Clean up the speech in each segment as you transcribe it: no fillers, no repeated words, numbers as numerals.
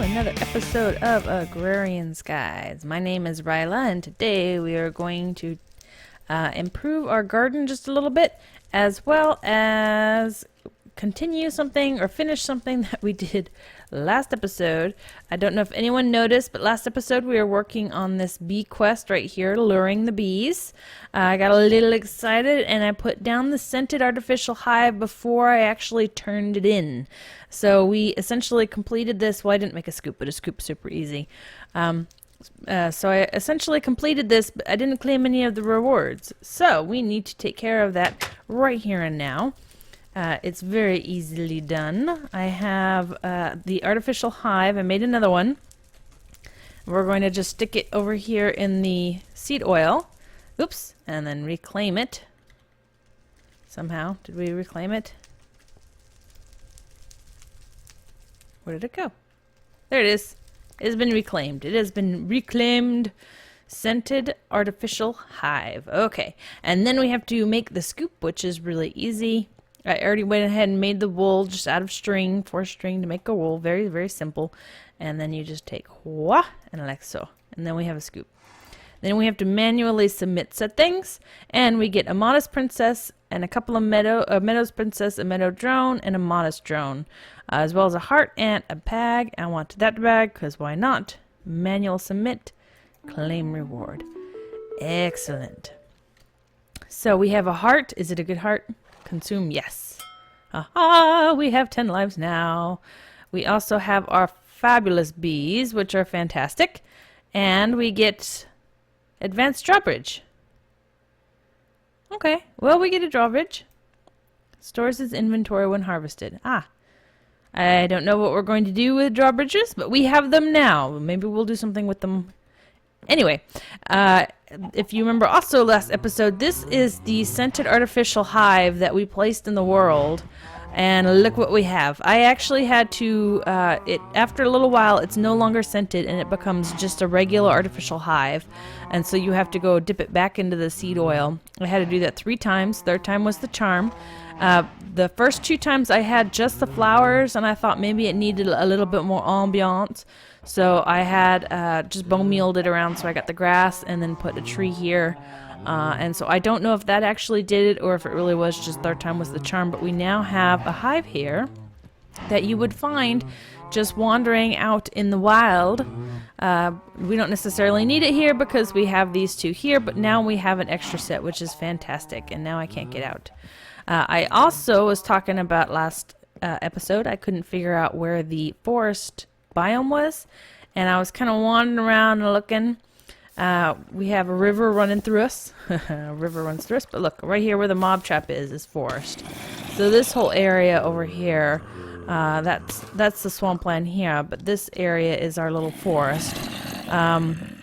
another episode of Agrarian Skies. My name is Riella, and today we are going to improve our garden just a little bit, as well as continue something or finish something that we did last episode. I don't know if anyone noticed, but last episode we were working on this bee quest right here, luring the bees. I got a little excited and I put down the scented artificial hive before I actually turned it in. So we essentially completed this. Well, I didn't make a scoop, but a scoop's super easy. So I essentially completed this, but I didn't claim any of the rewards. So we need to take care of that right here and now. It's very easily done. I have the artificial hive. I made another one. We're going to just stick it over here in the seed oil. Oops. And then reclaim it. Somehow. Did we reclaim it? Where did it go? There it is. It has been reclaimed. It has been reclaimed. Scented artificial hive. Okay. And then we have to make the scoop, which is really easy. I already went ahead and made the wool just out of string, 4 string to make a wool. Very, very simple. And then you just take wah and like so. And then we have a scoop. Then we have to manually submit settings. And we get a modest princess and a couple of meadows princess, a meadow drone, and a modest drone. As well as a heart and a bag. I want that bag because why not? Manual submit, claim reward. Excellent. So we have a heart. Is it a good heart? Consume, yes. Aha, we have 10 lives now. We also have our fabulous bees, which are fantastic. And we get advanced drawbridge. Okay, well, we get a drawbridge. Stores its inventory when harvested. I don't know what we're going to do with drawbridges, but we have them now. Maybe we'll do something with them. Anyway, if you remember also last episode, this is the scented artificial hive that we placed in the world. And look what we have. I actually had to, after a little while, it's no longer scented and it becomes just a regular artificial hive. And so you have to go dip it back into the seed oil. I had to do that 3 times. Third time was the charm. The first 2 times I had just the flowers and I thought maybe it needed a little bit more ambiance. So I had just bone mealed it around, so I got the grass and then put a tree here. And so I don't know if that actually did it or if it really was just third time was the charm, but we now have a hive here that you would find just wandering out in the wild. We don't necessarily need it here because we have these 2 here, but now we have an extra set, which is fantastic, and now I can't get out. I also was talking about last episode, I couldn't figure out where the forest biome was, and I was kind of wandering around and looking. We have a river running through us. A river runs through us, but look, right here where the mob trap is forest. So this whole area over here, that's the swampland here, but this area is our little forest.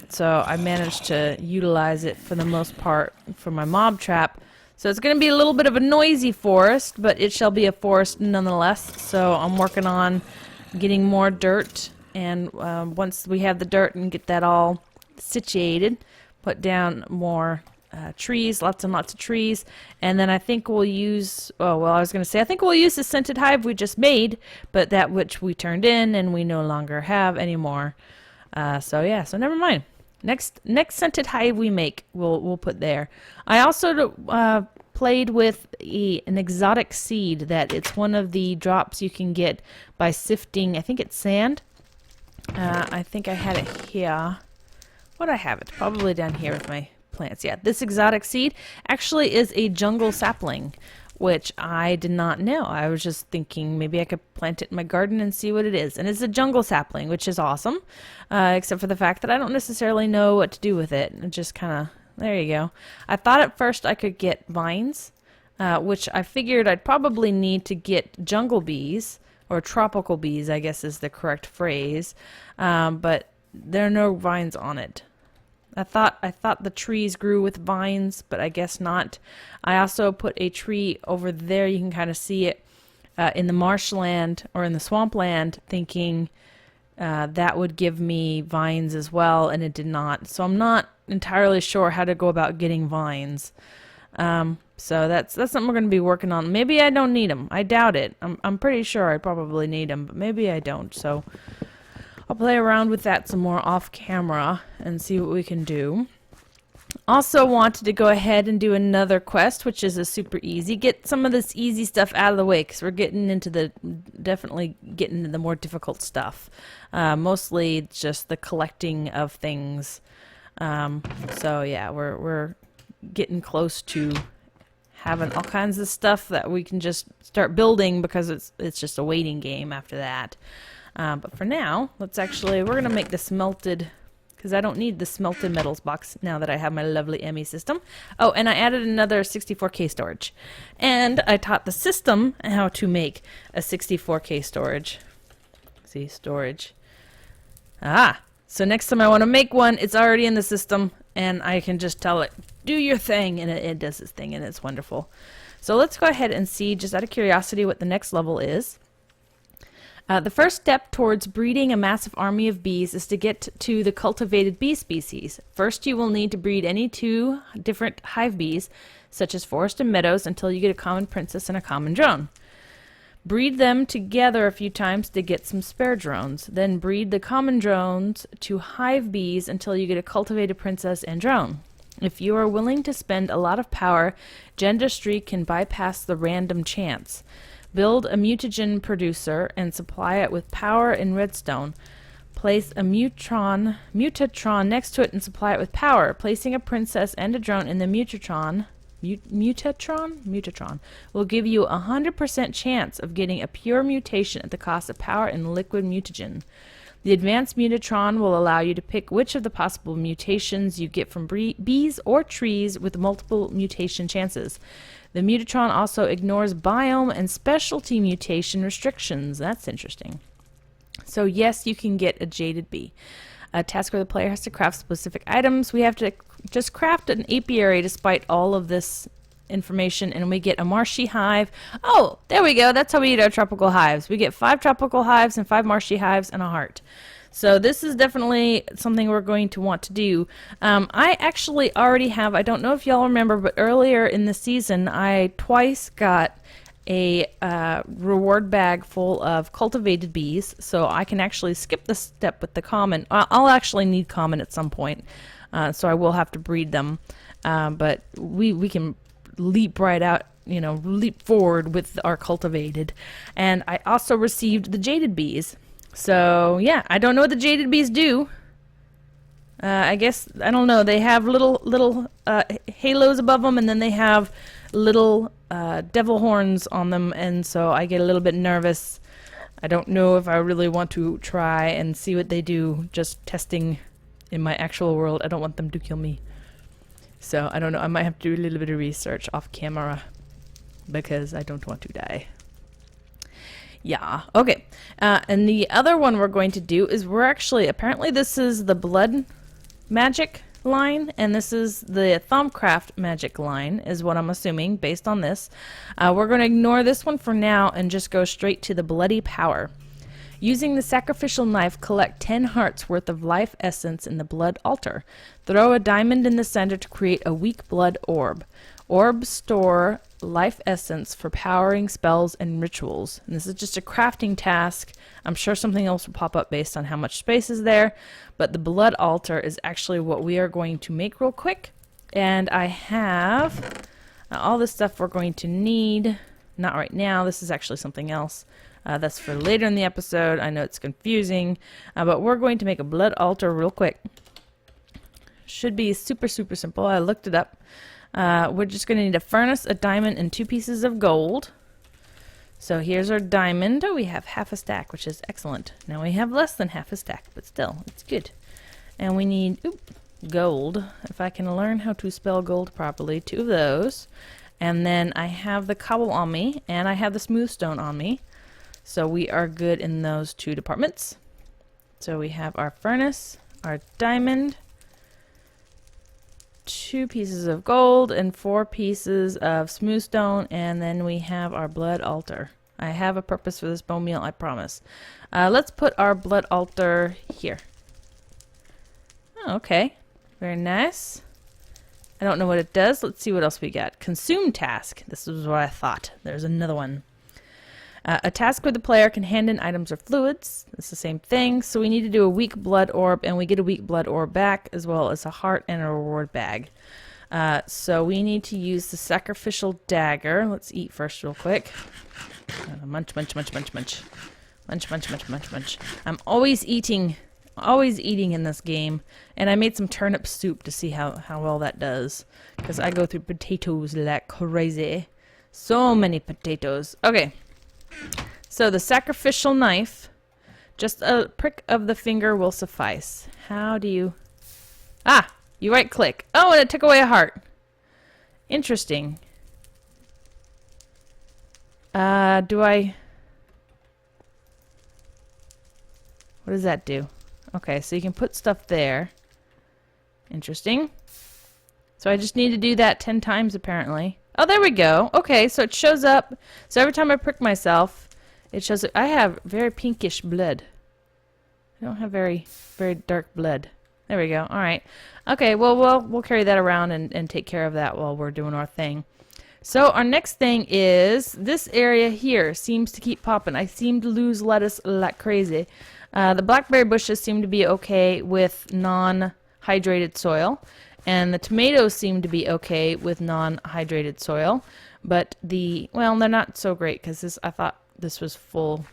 So I managed to utilize it for the most part for my mob trap. So it's going to be a little bit of a noisy forest, but it shall be a forest nonetheless. So I'm working on getting more dirt, and once we have the dirt and get that all situated, put down more trees, lots and lots of trees, and then I think we'll use, I think we'll use the scented hive we just made, but that which we turned in and we no longer have anymore. So never mind. Next scented hive we make, we'll put there. I also played with an exotic seed that it's one of the drops you can get by sifting, I think it's sand. I think I had it here. What do I have it? Probably down here with my plants. Yeah, this exotic seed actually is a jungle sapling, which I did not know. I was just thinking maybe I could plant it in my garden and see what it is. And it's a jungle sapling, which is awesome, except for the fact that I don't necessarily know what to do with it. It just kind of, there you go. I thought at first I could get vines, which I figured I'd probably need to get jungle bees, or tropical bees, I guess is the correct phrase, but there are no vines on it. I thought the trees grew with vines, but I guess not. I also put a tree over there. You can kind of see it in the marshland or in the swampland, thinking that would give me vines as well, and it did not. So I'm not entirely sure how to go about getting vines. So that's something we're going to be working on. Maybe I don't need them. I doubt it. I'm pretty sure I probably need them, but maybe I don't. So I'll play around with that some more off camera and see what we can do. Also wanted to go ahead and do another quest, which is a super easy. Get some of this easy stuff out of the way, because we're definitely getting into the more difficult stuff. Mostly just the collecting of things. So yeah, we're getting close to having all kinds of stuff that we can just start building, because it's just a waiting game after that. But for now, we're gonna make the smelted, because I don't need the smelted metals box now that I have my lovely ME system. Oh, and I added another 64K storage. And I taught the system how to make a 64K storage. See, storage. So next time I want to make one, it's already in the system, and I can just tell it, do your thing, and it does its thing, and it's wonderful. So let's go ahead and see, just out of curiosity, what the next level is. The first step towards breeding a massive army of bees is to get to the cultivated bee species. First, you will need to breed any 2 different hive bees, such as forest and meadows, until you get a common princess and a common drone. Breed them together a few times to get some spare drones. Then breed the common drones to hive bees until you get a cultivated princess and drone. If you are willing to spend a lot of power, Gendustry can bypass the random chance. Build a mutagen producer and supply it with power and redstone. Place a mutatron next to it and supply it with power. Placing a princess and a drone in the mutatron will give you a 100% chance of getting a pure mutation at the cost of power and liquid mutagen. The advanced mutatron will allow you to pick which of the possible mutations you get from bees or trees with multiple mutation chances. The mutatron also ignores biome and specialty mutation restrictions. That's interesting. So yes, you can get a jaded bee. A task where the player has to craft specific items. We have to just craft an apiary despite all of this information, and we get a marshy hive. Oh, there we go. That's how we eat our tropical hives. We get 5 tropical hives and 5 marshy hives and a heart. So this is definitely something we're going to want to do. I actually already have, I don't know if y'all remember, but earlier in the season, I twice got a reward bag full of cultivated bees, so I can actually skip the step with the common. I'll actually need common at some point, so I will have to breed them. But we can leap right out, leap forward with our cultivated. And I also received the jaded bees. So yeah, I don't know what the jaded bees do. I guess, I don't know, they have little halos above them, and then they have little devil horns on them, and so I get a little bit nervous. I don't know if I really want to try and see what they do, just testing in my actual world. I don't want them to kill me. So I don't know, I might have to do a little bit of research off camera, because I don't want to die. Yeah, okay. And the other one we're going to do is apparently this is the blood magic line, and this is the Thumbcraft magic line, is what I'm assuming, based on this. We're going to ignore this one for now and just go straight to the bloody power. Using the sacrificial knife, collect 10 hearts worth of life essence in the blood altar. Throw a diamond in the center to create a weak blood orb. Orbs store life essence for powering spells and rituals. And this is just a crafting task. I'm sure something else will pop up based on how much space is there, but the blood altar is actually what we are going to make real quick. And I have all the stuff we're going to need. Not right now. This is actually something else. That's for later in the episode. I know it's confusing, but we're going to make a blood altar real quick. Should be super, super simple. I looked it up. We're just going to need a furnace, a diamond, and 2 pieces of gold. So here's our diamond. Oh, we have half a stack, which is excellent. Now we have less than half a stack, but still, it's good. And we need gold. If I can learn how to spell gold properly, 2 of those. And then I have the cobble on me, and I have the smooth stone on me. So we are good in those 2 departments. So we have our furnace, our diamond, 2 pieces of gold, and 4 pieces of smooth stone, and then we have our blood altar. I have a purpose for this bone meal, I promise. Let's put our blood altar here. Oh, okay. Very nice. I don't know what it does. Let's see what else we got. Consume task. This is what I thought. There's another one. A task where the player can hand in items or fluids. It's the same thing. So we need to do a weak blood orb, and we get a weak blood orb back, as well as a heart and a reward bag. So we need to use the sacrificial dagger. Let's eat first real quick. Munch, munch, munch, munch, munch. Munch, munch, munch, munch, munch. I'm always eating in this game. And I made some turnip soup to see how well that does. Because I go through potatoes like crazy. So many potatoes. Okay. So the sacrificial knife, just a prick of the finger will suffice. How do you... Ah! You right click. Oh, and it took away a heart. Interesting. Do I... What does that do? Okay, so you can put stuff there. Interesting. So I just need to do that 10 times apparently. Oh, there we go. Okay, so it shows up. So every time I prick myself, it shows up. I have very pinkish blood. I don't have very dark blood. There we go. All right. Okay, well, we'll carry that around and take care of that while we're doing our thing. So our next thing is this area here seems to keep popping. I seem to lose lettuce like crazy. The blackberry bushes seem to be okay with non-hydrated soil. And the tomatoes seem to be okay with non-hydrated soil. But well, they're not so great because I thought this was full.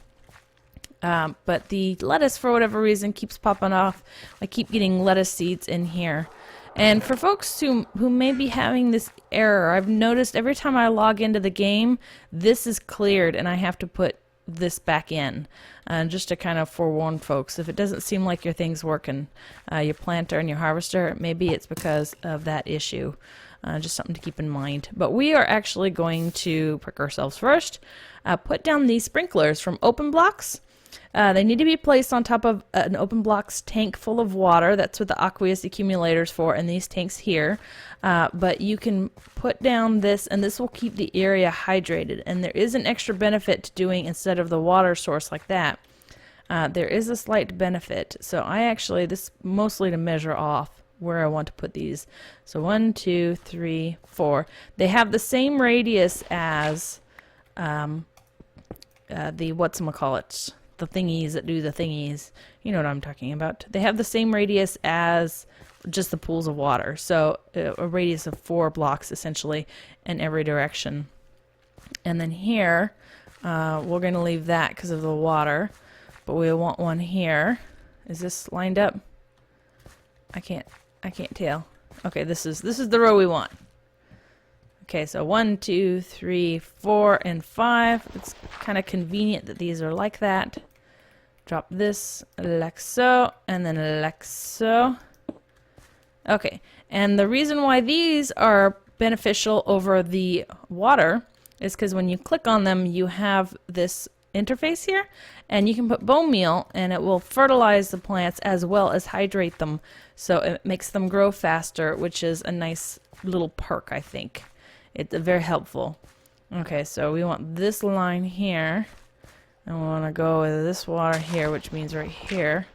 But the lettuce, for whatever reason, keeps popping off. I keep getting lettuce seeds in here. And for folks who may be having this error, I've noticed every time I log into the game, this is cleared and I have to put this back in. Just to kind of forewarn folks, if it doesn't seem like your thing's working, your planter and your harvester, maybe it's because of that issue. Just something to keep in mind. But we are actually going to prick ourselves first. Put down these sprinklers from open blocks. They need to be placed on top of an open blocks tank full of water. That's what the aqueous accumulator's for, and these tanks here. But you can put down this, and this will keep the area hydrated. And there is an extra benefit to doing instead of the water source like that. There is a slight benefit. So this mostly to measure off where I want to put these. So 1, 2, 3, 4. They have the same radius as the whatchamacallit. The thingies that do the thingies. You know what I'm talking about. They have the same radius as just the pools of water. So a radius of 4 blocks essentially in every direction. And then here, we're going to leave that because of the water. But we want one here. Is this lined up? I can't tell. Okay, this is the row we want. Okay, so 1, 2, 3, 4, and 5. It's kind of convenient that these are like that. Drop this like so, and then like so. Okay, and the reason why these are beneficial over the water is because when you click on them, you have this interface here, and you can put bone meal, and it will fertilize the plants as well as hydrate them. So it makes them grow faster, which is a nice little perk, I think. It's very helpful. Okay, so we want this line here. And we want to go with this water here, which means right here.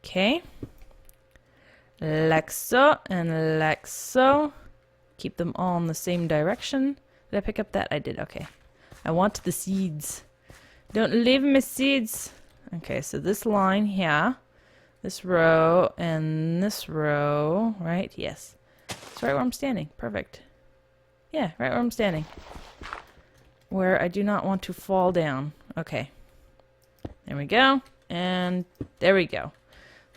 Okay. Like so, and like so. Keep them all in the same direction. Did I pick up that? I did, okay. I want the seeds. Don't leave me seeds. Okay, so this line here. This row, and this row. Right? Yes. It's right where I'm standing. Perfect. Yeah, right where I'm standing. Where I do not want to fall down. Okay. There we go. And there we go.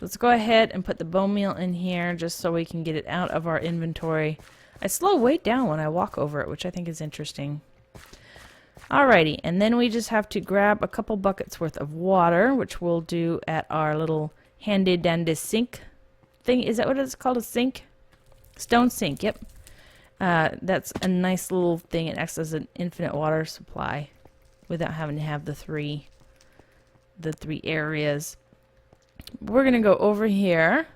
Let's go ahead and put the bone meal in here just so we can get it out of our inventory. I slow way down when I walk over it, which I think is interesting. Alrighty, and then we just have to grab a couple buckets worth of water, which we'll do at our little handy dandy sink thing. Is that what it's called? A sink? Stone sink, yep. That's a nice little thing. It acts as an infinite water supply without having to have the three areas. We're gonna go over here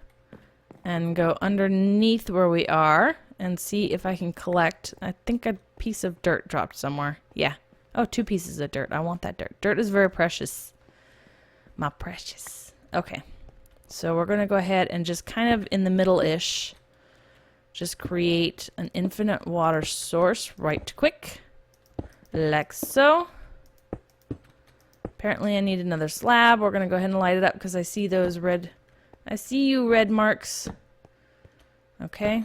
and go underneath where we are and see if I can collect. I think a piece of dirt dropped somewhere. Yeah. Oh, 2 pieces of dirt. I want that dirt. Dirt is very precious. My precious. Okay. So we're gonna go ahead and just kind of in the middle-ish just create an infinite water source right quick. Like so. Apparently I need another slab. We're going to go ahead and light it up because I see those red... I see you, red marks. Okay.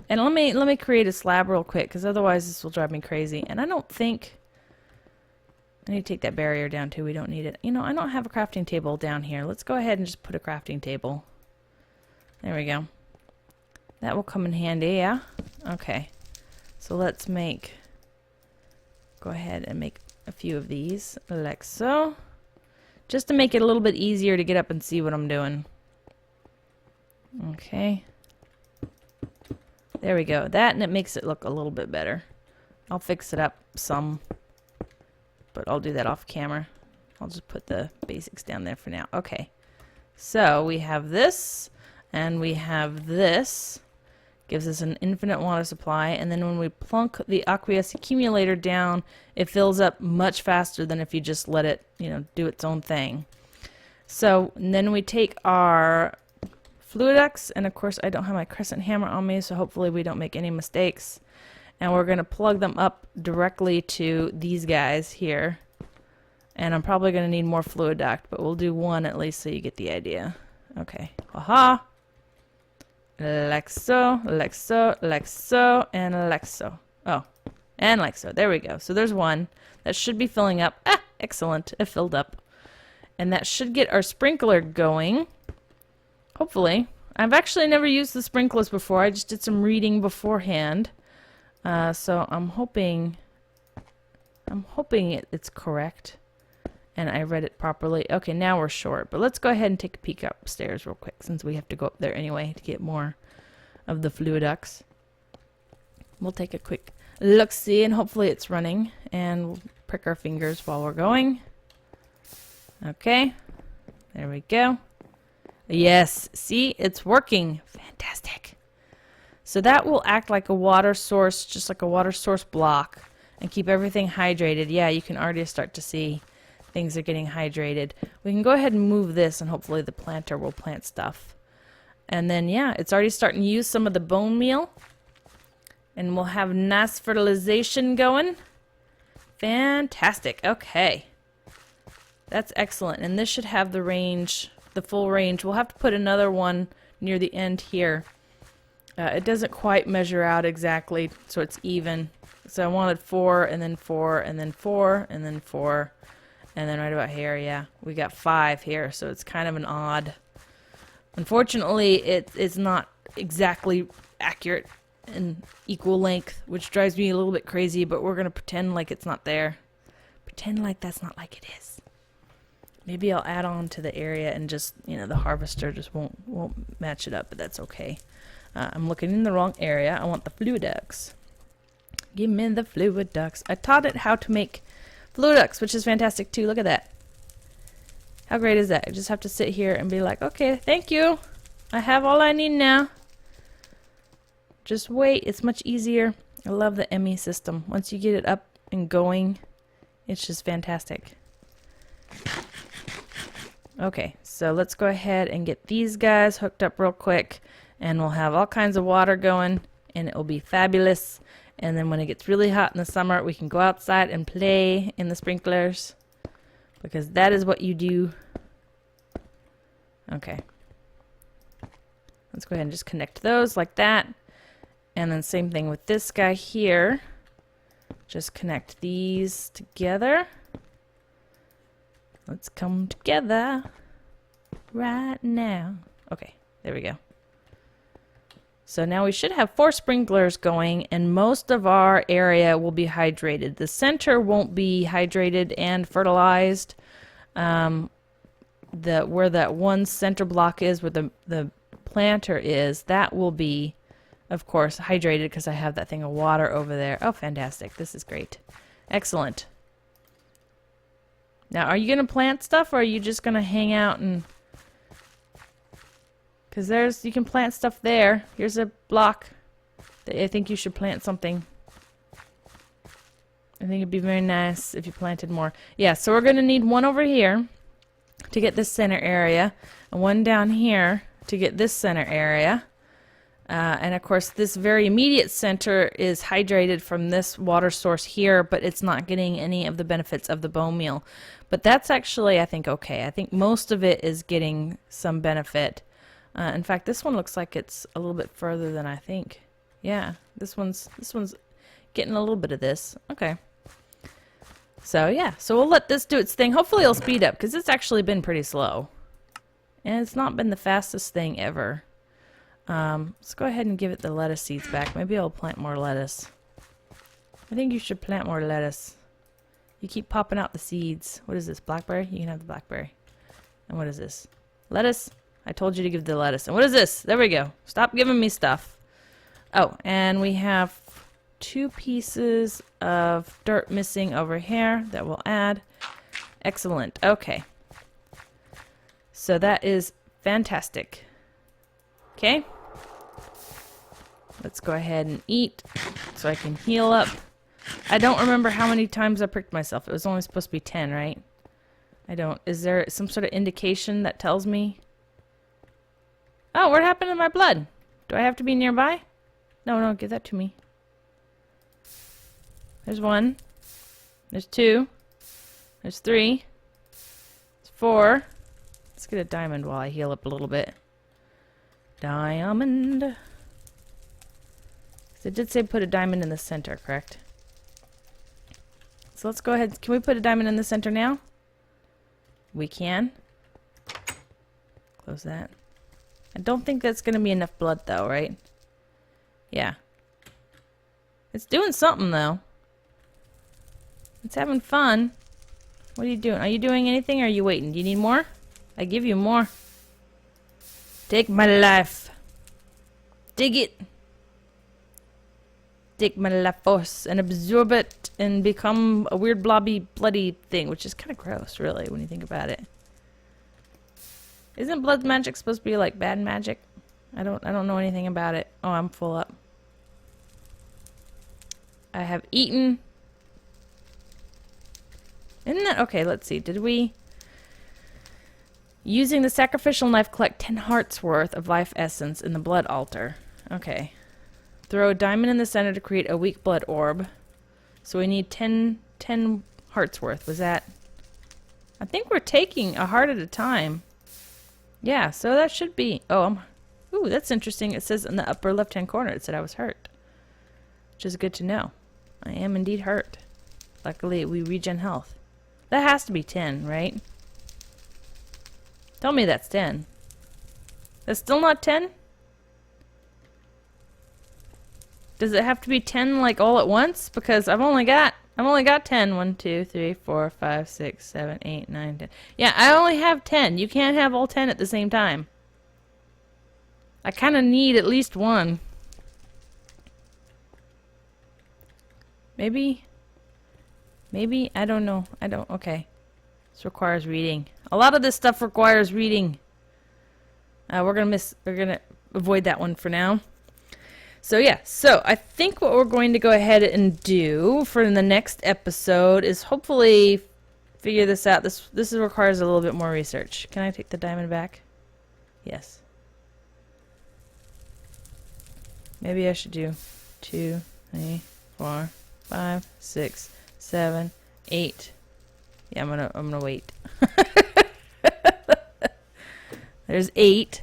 And let me create a slab real quick because otherwise this will drive me crazy. And I don't think... I need to take that barrier down too. We don't need it. You know, I don't have a crafting table down here. Let's go ahead and just put a crafting table. There we go. That will come in handy, yeah? Okay. So let's make... Go ahead and make a few of these, like so. Just to make it a little bit easier to get up and see what I'm doing. Okay. There we go. That, and it makes it look a little bit better. I'll fix it up some. But I'll do that off camera. I'll just put the basics down there for now. Okay. So we have this, and we have this. Gives us an infinite water supply, and then when we plunk the aqueous accumulator down, it fills up much faster than if you just let it, you know, do its own thing. So then we take our fluidex, and of course I don't have my crescent hammer on me, so hopefully we don't make any mistakes. And we're going to plug them up directly to these guys here. And I'm probably going to need more fluid duct, but we'll do one at least so you get the idea. Okay. Aha! Like so, like so, like so, and like so. Oh, and like so. There we go. So there's one. That should be filling up. Ah, excellent. It filled up. And that should get our sprinkler going. Hopefully. I've actually never used the sprinklers before. I just did some reading beforehand. So I'm hoping it's correct and I read it properly. Okay, now we're short, but let's go ahead and take a peek upstairs real quick since we have to go up there anyway to get more of the fluidex. We'll take a quick look-see and hopefully it's running, and we'll prick our fingers while we're going. Okay, there we go. Yes, see, it's working. Fantastic. So that will act like a water source, just like a water source block, and keep everything hydrated. Yeah, you can already start to see things are getting hydrated. We can go ahead and move this, and hopefully the planter will plant stuff. And then, yeah, it's already starting to use some of the bone meal. And we'll have nice fertilization going. Fantastic. Okay. That's excellent. And this should have the range, the full range. We'll have to put another one near the end here. It doesn't quite measure out exactly, so it's even. So I wanted 4, and then 4, and then 4, and then 4, and then right about here, yeah, we got 5 here, so it's kind of an odd. Unfortunately, it's not exactly accurate and equal length, which drives me a little bit crazy, but we're going to pretend like it's not there. Pretend like that's not like it is. Maybe I'll add on to the area and just, you know, the harvester just won't match it up, but that's okay. I'm looking in the wrong area. I want the fluidex. Give me the fluidex. I taught it how to make fluidex, which is fantastic too. Look at that. How great is that? I just have to sit here and be like, okay, thank you. I have all I need now. Just wait. It's much easier. I love the ME system. Once you get it up and going, it's just fantastic. Okay, so let's go ahead and get these guys hooked up real quick. And we'll have all kinds of water going, and it will be fabulous. And then when it gets really hot in the summer, we can go outside and play in the sprinklers, because that is what you do. Okay. Let's go ahead and just connect those like that. And then same thing with this guy here. Just connect these together. Let's come together right now. Okay, there we go. So now we should have 4 sprinklers going, and most of our area will be hydrated. The center won't be hydrated and fertilized. Where that one center block is, where the planter is, that will be, of course, hydrated because I have that thing of water over there. Oh, fantastic. This is great. Excellent. Now, are you going to plant stuff, or are you just going to hang out and... Because you can plant stuff there. Here's a block. I think you should plant something. I think it'd be very nice if you planted more. Yeah, so we're going to need one over here to get this center area, and one down here to get this center area. And of course, this very immediate center is hydrated from this water source here, but it's not getting any of the benefits of the bone meal. But that's actually, I think, okay. I think most of it is getting some benefit. In fact, this one looks like it's a little bit further than I think. Yeah, this one's getting a little bit of this. Okay. So yeah, so we'll let this do its thing. Hopefully it'll speed up, because it's actually been pretty slow. And it's not been the fastest thing ever. Let's go ahead and give it the lettuce seeds back. Maybe I'll plant more lettuce. I think you should plant more lettuce. You keep popping out the seeds. What is this, blackberry? You can have the blackberry. And what is this? Lettuce? I told you to give the lettuce. And what is this? There we go. Stop giving me stuff. Oh, and we have 2 pieces of dirt missing over here that we'll add. Excellent. Okay. So that is fantastic. Okay. Let's go ahead and eat so I can heal up. I don't remember how many times I pricked myself. It was only supposed to be 10, right? I don't. Is there some sort of indication that tells me? Oh, what happened to my blood? Do I have to be nearby? No, give that to me. There's 1. There's 2. There's 3. There's 4. Let's get a diamond while I heal up a little bit. Diamond. It did say put a diamond in the center, correct? So let's go ahead. Can we put a diamond in the center now? We can. Close that. I don't think that's going to be enough blood though, right? Yeah. It's doing something though. It's having fun. What are you doing? Are you doing anything or are you waiting? Do you need more? I give you more. Take my life. Dig it. Take my life force and absorb it and become a weird blobby bloody thing, which is kind of gross, really, when you think about it. Isn't blood magic supposed to be like bad magic? I don't know anything about it. Oh, I'm full up. I have eaten. Isn't that okay? Let's see. Did we using the sacrificial knife collect 10 hearts worth of life essence in the blood altar? Okay. Throw a diamond in the center to create a weak blood orb. So we need 10 hearts worth. Was that? I think we're taking a heart at a time. Yeah, so that should be. Oh, ooh, that's interesting. It says in the upper left-hand corner it said I was hurt, which is good to know. I am indeed hurt. Luckily, we regen health. That has to be 10, right? Tell me that's 10. That's still not 10? Does it have to be 10 like all at once? Because I've only got 10. 1, 2, 3, 4, 5, 6, 7, 8, 9, 10. Yeah, I only have 10. You can't have all 10 at the same time. I kind of need at least one. Maybe, I don't know. Okay. This requires reading. A lot of this stuff requires reading. We're gonna avoid that one for now. So yeah, so I think what we're going to go ahead and do for the next episode is hopefully figure this out. This requires a little bit more research. Can I take the diamond back? Yes. Maybe I should do 2, 3, 4, 5, 6, 7, 8. Yeah, I'm gonna wait. There's 8.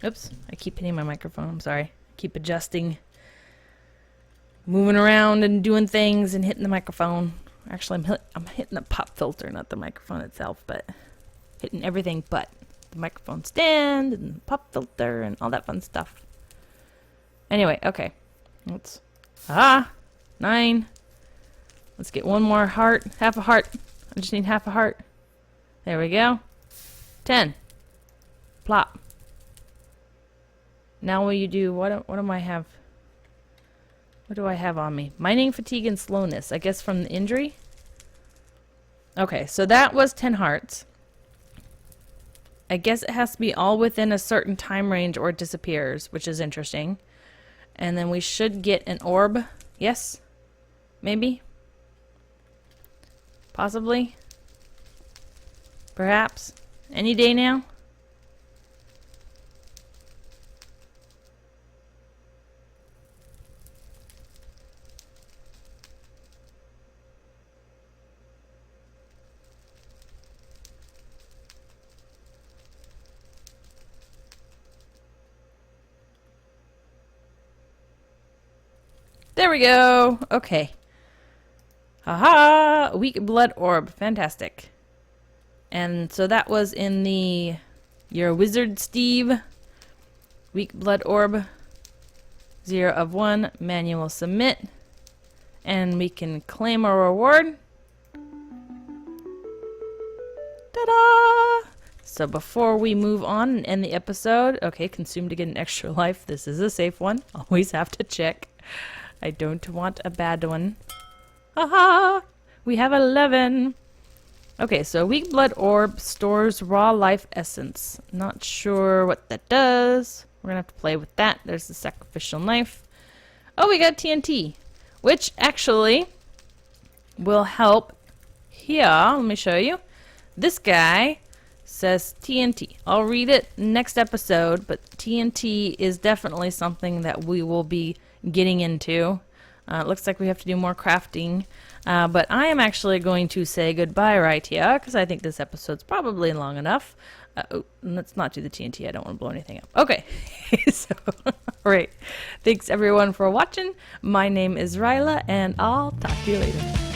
Oops, I keep hitting my microphone. I'm sorry. Keep adjusting, moving around and doing things and hitting the microphone. Actually, I'm hitting the pop filter, not the microphone itself, but hitting everything but the microphone stand and the pop filter and all that fun stuff. Anyway, okay. Let's 9. Let's get one more heart, half a heart. I just need half a heart. There we go. 10. Plop. Now will you do, what am I have? What do I have on me? Mining fatigue and slowness, I guess from the injury? Okay, so that was 10 hearts. I guess it has to be all within a certain time range or it disappears, which is interesting. And then we should get an orb. Yes? Maybe? Possibly? Perhaps? Any day now? There we go. Okay. Haha! Weak blood orb. Fantastic. And so that was in the... You're a wizard, Steve. Weak blood orb. 0 of 1. Manual submit. And we can claim a reward. Ta-da! So before we move on and end the episode... Okay, consume to get an extra life. This is a safe one. Always have to check. I don't want a bad one. Haha! We have 11. Okay, so weak blood orb stores raw life essence. Not sure what that does. We're gonna have to play with that. There's the sacrificial knife. Oh, we got TNT, which actually will help here. Let me show you. This guy says TNT. I'll read it next episode, but TNT is definitely something that we will be getting into. It looks like we have to do more crafting, but I am actually going to say goodbye right here because I think this episode's probably long enough. Oh, let's not do the TNT. I don't want to blow anything up. Okay, so, alright. Thanks everyone for watching. My name is Riella, and I'll talk to you later.